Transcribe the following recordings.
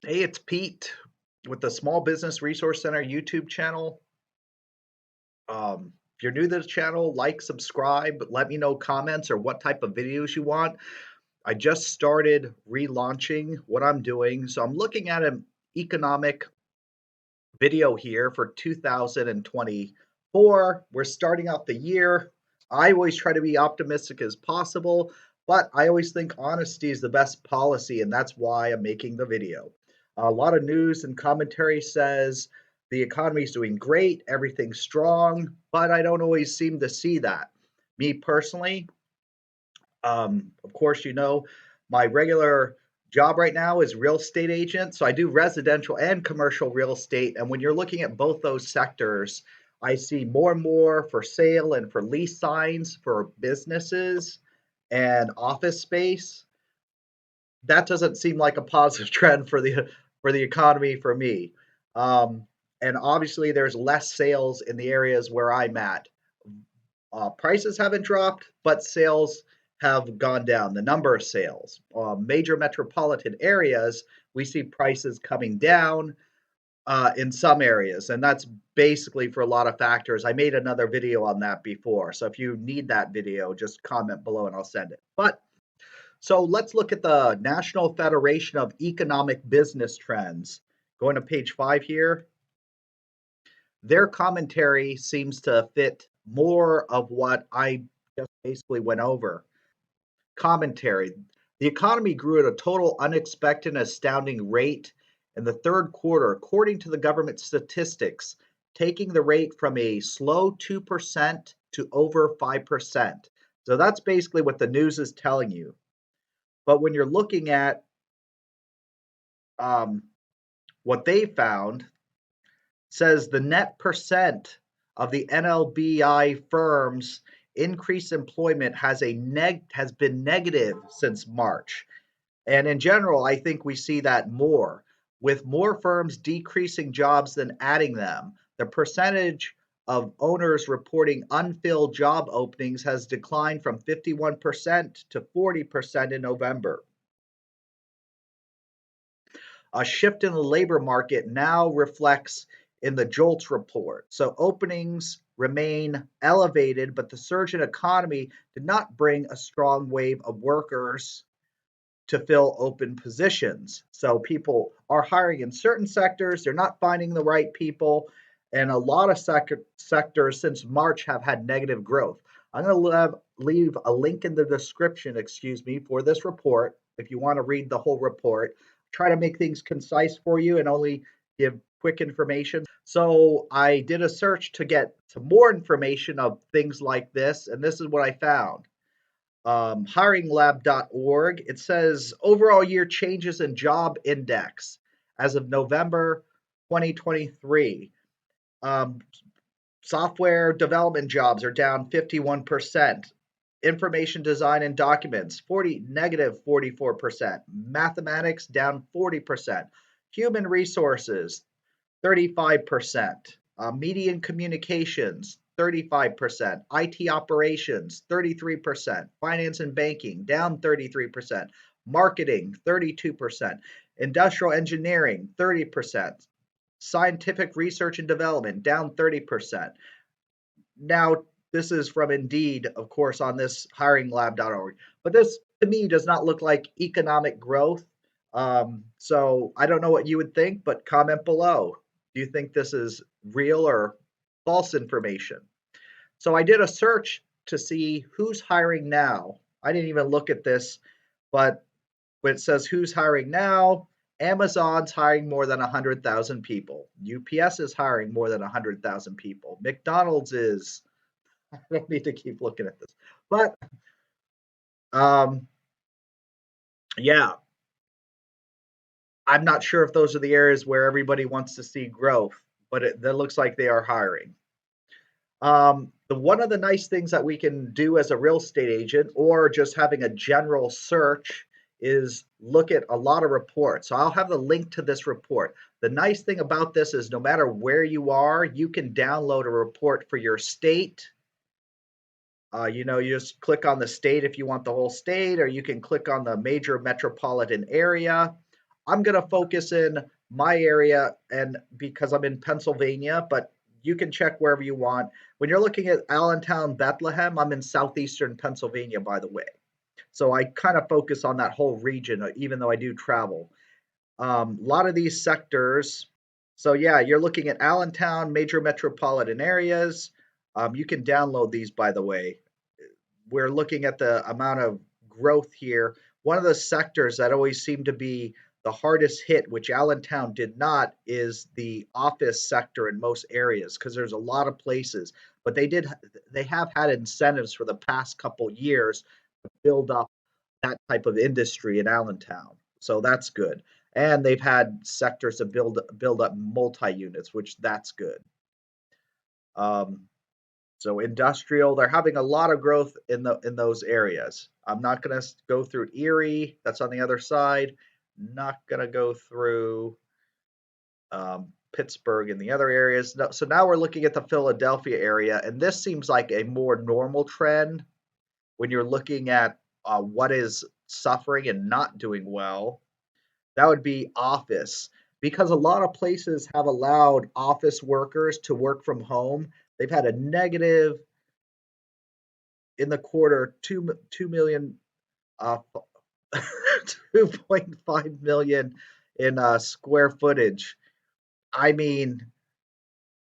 Hey, it's Pete with the Small Business Resource Center YouTube channel. If you're new to the channel, like, subscribe, let me know comments or what type of videos you want. I just started relaunching what I'm doing. So I'm looking at an economic video here for 2024. We're starting out the year. I always try to be optimistic as possible, but I always think honesty is the best policy, and that's why I'm making the video. A lot of news and commentary says the economy is doing great, everything's strong, but I don't always seem to see that. Me personally, of course, my regular job right now is real estate agent. So I do residential and commercial real estate. And when you're looking at both those sectors, I see more and more for sale and for lease signs for businesses and office space. That doesn't seem like a positive trend for the economy for me. Um, and obviously, there's less sales in the areas where I'm at. Prices haven't dropped, but sales have gone down. The number of sales, major metropolitan areas, we see prices coming down in some areas, and that's basically for a lot of factors. I made another video on that before, so if you need that video, just comment below and I'll send it. But so let's look at the National Federation of Economic Business Trends. Going to page 5 here. Their commentary seems to fit more of what I just basically went over. Commentary. The economy grew at a total unexpected and astounding rate in the third quarter, according to the government statistics, taking the rate from a slow 2% to over 5%. So that's basically what the news is telling you. But when you're looking at um, what they found, says the net percent of the NLBI firms increased employment has been negative since March. And in general, I think we see that more with more firms decreasing jobs than adding them. The percentage of owners reporting unfilled job openings has declined from 51% to 40% in November. A shift in the labor market now reflects in the JOLTS report. So openings remain elevated, but the surge in economy did not bring a strong wave of workers to fill open positions. So people are hiring in certain sectors, they're not finding the right people, and a lot of sectors since March have had negative growth. I'm going to leave a link in the description, for this report if you want to read the whole report. Try to make things concise for you and only give quick information. So I did a search to get some more information of things like this, and this is what I found. Hiringlab.org. It says overall year changes in job index as of November 2023. Um, Software development jobs are down 51%. Information design and documents, negative 44%. Mathematics down 40%. Human resources, 35%. Media and communications, 35%. IT operations, 33%. Finance and banking, down 33%. Marketing, 32%. Industrial engineering, 30%. Scientific research and development, down 30%. Now, this is from Indeed, of course, on this hiringlab.org. But this, to me, does not look like economic growth. So I don't know what you would think, but comment below. Do you think this is real or false information? So I did a search to see who's hiring now. I didn't even look at this, but when it says who's hiring now, Amazon's hiring more than 100,000 people. UPS is hiring more than 100,000 people. McDonald's is, I don't need to keep looking at this. But um, yeah, I'm not sure if those are the areas where everybody wants to see growth, but that looks like they are hiring. The one of the nice things that we can do as a real estate agent or just having a general search is look at a lot of reports. So I'll have the link to this report. The nice thing about this is no matter where you are, you can download a report for your state. You just click on the state if you want the whole state, or you can click on the major metropolitan area. I'm going to focus in my area and because I'm in Pennsylvania, but you can check wherever you want. When you're looking at Allentown, Bethlehem, I'm in southeastern Pennsylvania, by the way. So I kind of focus on that whole region, even though I do travel. A lot of these sectors. So yeah, you're looking at Allentown, major metropolitan areas. You can download these, by the way. We're looking at the amount of growth here. One of the sectors that always seemed to be the hardest hit, which Allentown did not, is the office sector in most areas because there's a lot of places. But they have had incentives for the past couple years to build up that type of industry in Allentown. So that's good. And they've had sectors to build up multi units, which that's good. Um, so industrial, they're having a lot of growth in those areas. I'm not going to go through Erie. That's on the other side. Not going to go through Pittsburgh and the other areas. No, so now we're looking at the Philadelphia area, and this seems like a more normal trend when you're looking at what is suffering and not doing well. That would be office because a lot of places have allowed office workers to work from home. They've had a negative in the quarter 2 million 2.5 million in square footage. I mean,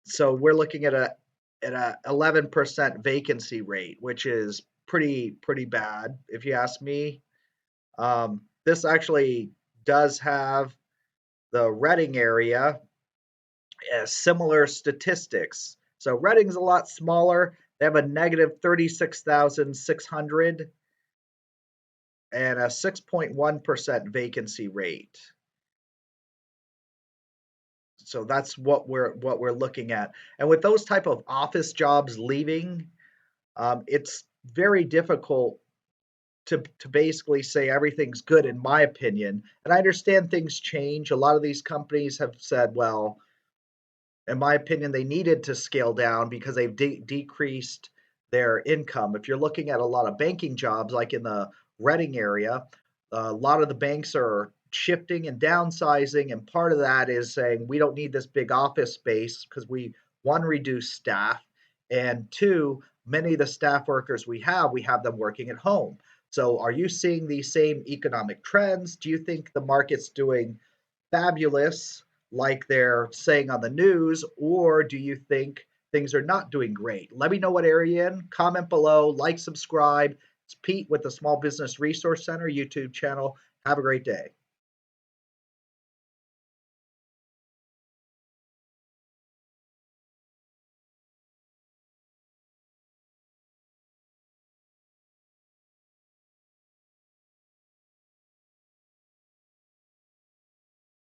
so we're looking at a 11% vacancy rate, which is pretty bad if you ask me. This actually does have the Reading area similar statistics. So Reading's a lot smaller. They have a negative 36,600 and a 6.1% vacancy rate. So that's what we're looking at. And with those type of office jobs leaving, it's very difficult to basically say everything's good in my opinion. And I understand things change. A lot of these companies have said, well, in my opinion, they needed to scale down because they've decreased their income. If you're looking at a lot of banking jobs, like in the Reading area, a lot of the banks are shifting and downsizing, and part of that is saying we don't need this big office space because we one reduce staff, and two, many of the staff workers we have them working at home. So, are you seeing these same economic trends? Do you think the market's doing fabulous like they're saying on the news, or do you think things are not doing great? Let me know what area you're in. Comment below, like, subscribe. It's Pete with the Small Business Resource Center YouTube channel. Have a great day.